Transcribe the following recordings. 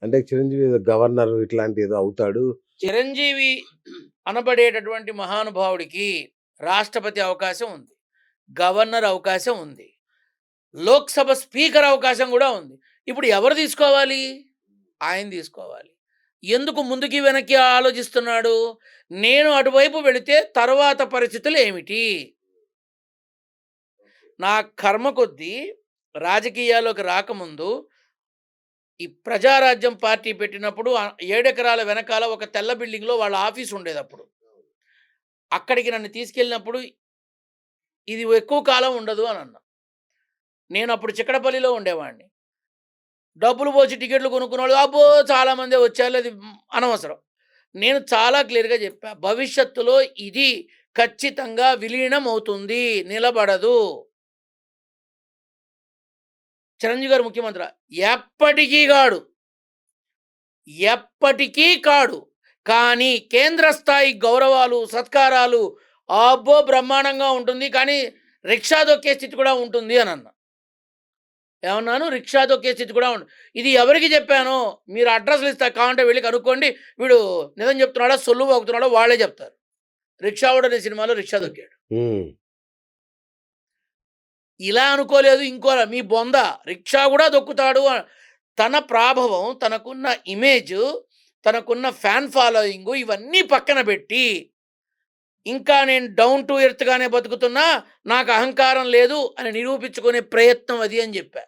అంటే చిరంజీవి ఏదో గవర్నర్ ఇట్లాంటి ఏదో అవుతాడు. చిరంజీవి అనబడేటటువంటి మహానుభావుడికి రాష్ట్రపతి అవకాశం ఉంది. గవర్నర్ అవకాశం ఉంది. లోక్‌సభ స్పీకర్ అవకాశం గూడా ఉంది. ఇప్పుడు ఎవరు తీసుకోవాలి? ఆయన తీసుకోవాలి. ఎందుకు ముందుకి, వెనక్కి ఆలోచిస్తున్నాడు? నేను అటువైపు వెళితే తరువాత పరిస్థితులు ఏమిటి? నా కర్మ కొద్దీ రాజకీయాల్లోకి రాకముందు ఈ ప్రజారాజ్యం పార్టీ పెట్టినప్పుడు 7 ఎకరాల వెనకాల ఒక తెల్ల బిల్డింగ్‌లో వాళ్ళ ఆఫీస్ ఉండేదప్పుడు. అక్కడికి నన్ను తీసుకెళ్ళినప్పుడు ఇది ఎక్కువ కాలం ఉండదు అని అన్నా. నేను అప్పుడు చిక్కడపల్లిలో ఉండేవాడిని. డబ్బులు పోసి టికెట్లు కొనుక్కున్నోళ్ళు అబ్బో! చాలామందే వచ్చారు. అది అనవసరం. నేను చాలా క్లియర్‌గా చెప్పా. భవిష్యత్తులో ఇది ఖచ్చితంగా విలీనం అవుతుంది. నిలబడదు. చిరంజీవి గారు ముఖ్యమంత్రి. ఎప్పటికీ గాడు. ఎప్పటికీ కాడు. కానీ కేంద్ర స్థాయి గౌరవాలు, సత్కారాలు అబ్బో! బ్రహ్మాండంగా ఉంటుంది. కానీ రిక్షా దొక్కే స్థితి కూడా ఉంటుంది అనన్నా. ఏమన్నాను? రిక్షా దొక్కే స్థితి కూడా ఇది ఎవరికి చెప్పానో మీరు అడ్రస్‌లు ఇస్తా కావాలంటే వెళ్లి కనుక్కోండి. వీడు నిజం చెప్తున్నాడో, సొల్లు వాగుతున్నాడో వాళ్ళే చెప్తారు. 'రిక్షావోడు' అనే సినిమాలో రిక్షా దొక్కాడు. హ్మ్. ఇలా అనుకోలేదు ఇంకోలా మీ బొంద రిక్షా కూడా దొక్కుతాడు. తన ప్రాభవం, తనకున్న ఇమేజు, తనకున్న ఫ్యాన్ ఫాలోయింగు ఇవన్నీ పక్కన పెట్టి, ఇంకా నేను డౌన్ టు ఎర్త్‌గానే బతుకుతున్నా, నాకు అహంకారం లేదు అని నిరూపించుకునే ప్రయత్నం అది అని చెప్పా.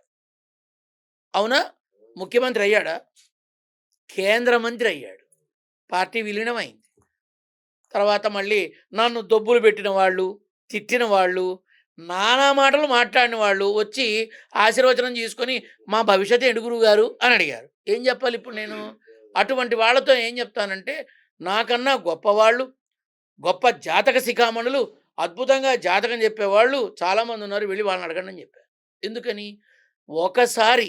అవునా? ముఖ్యమంత్రి అయ్యాడా? కేంద్ర మంత్రి అయ్యాడు. పార్టీ విలీనమైంది. తర్వాత మళ్ళీ నన్ను దొబ్బులు పెట్టిన వాళ్ళు, తిట్టిన వాళ్ళు, నానా మాటలు మాట్లాడిన వాళ్ళు వచ్చి ఆశీర్వచనం చేసుకొని, "మా భవిష్యత్తు ఏంటి గురువుగారు" అని అడిగారు. ఏం చెప్పాలి ఇప్పుడు నేను? అటువంటి వాళ్ళతో ఏం చెప్తానంటే, నాకన్నా గొప్పవాళ్ళు, గొప్ప జాతక శిఖామణులు, అద్భుతంగా జాతకం చెప్పేవాళ్ళు చాలామంది ఉన్నారు. వెళ్లి వాళ్ళని అడగండి అని చెప్పా. ఎందుకని? ఒకసారి